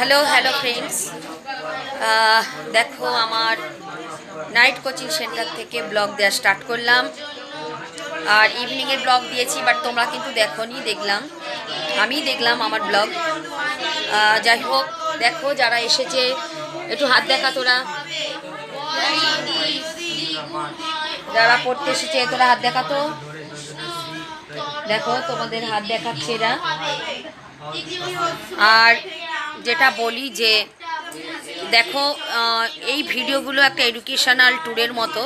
Hello hello friends, দেখো আমার night coaching centre থেকে ব্লগ দেওয়া স্টার্ট করলাম। আর ইভিনিংয়ের ব্লগ দিয়েছি, বাট তোমরা কিন্তু দেখোনি। আমি দেখলাম আমার ব্লগ। যাই হোক, দেখো যারা এসেছে একটু হাত দেখা তোরা, যারা পড়তে এসেছে তোরা হাত দেখা তো। দেখো তোমাদের হাত দেখাচ্ছে এরা। আর যেটা বলি যে দেখো, এই ভিডিওগুলো একটা এডুকেশনাল ট্যুরের মতো।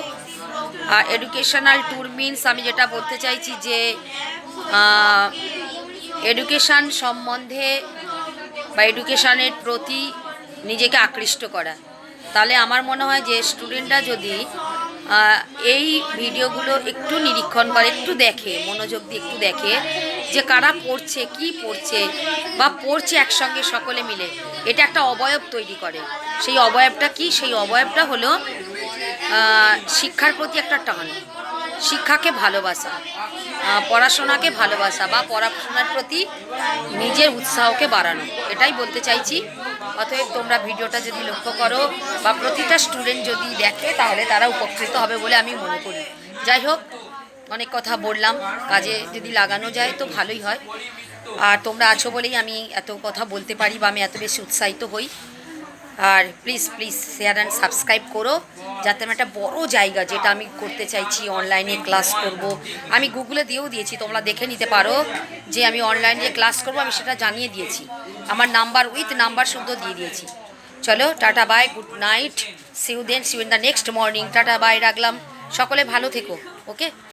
এডুকেশনাল ট্যুর মিনস আমি যেটা বলতে চাইছি যে এডুকেশান সম্বন্ধে বা এডুকেশানের প্রতি নিজেকে আকৃষ্ট করা। তাহলে আমার মনে হয় যে স্টুডেন্টরা যদি এই ভিডিওগুলো একটু নিরীক্ষণ করে, একটু দেখে, মনোযোগ দিয়ে একটু দেখে যে কারা পড়ছে, কি পড়ছে বা পড়ছে একসঙ্গে সকলে মিলে, এটা একটা অবয়ব তৈরি করে। সেই অবয়বটা কি? সেই অবয়বটা হলো শিক্ষার প্রতি একটা টান, শিক্ষাকে ভালোবাসা, পড়াশোনাকে ভালোবাসা বা পড়াশোনার প্রতি নিজের উৎসাহকে বাড়ানো, এটাই বলতে চাইছি। অতএব তোমরা ভিডিওটা যদি লক্ষ্য করো বা প্রতিটা স্টুডেন্ট যদি দেখে, তাহলে তারা উপকৃত হবে বলে আমি মনে করি। যাই হোক, অনেক কথা বললাম, কাজে যদি লাগানো যায় তো ভালোই হয়। আর তোমরা আছো বলেই আমি এত কথা বলতে পারি বা আমি এত বেশি উৎসাহিত হই। আর please please share and subscribe করো, যাতে আমি একটা বড় জায়গা, যেটা আমি করতে চাইছি, অনলাইনে ক্লাস করব। আমি গুগলে দিয়েও দিয়েছি, তোমরা দেখে নিতে পারো যে আমি অনলাইনে ক্লাস করব, আমি সেটা জানিয়ে দিয়েছি। আমার নাম্বার উইথ নাম্বার শুদ্ধ দিয়ে দিয়েছি। চলো, tata bye, good night, see you in the next morning. Tata bye, রাখলাম। সকলে ভালো থেকো। ওকে।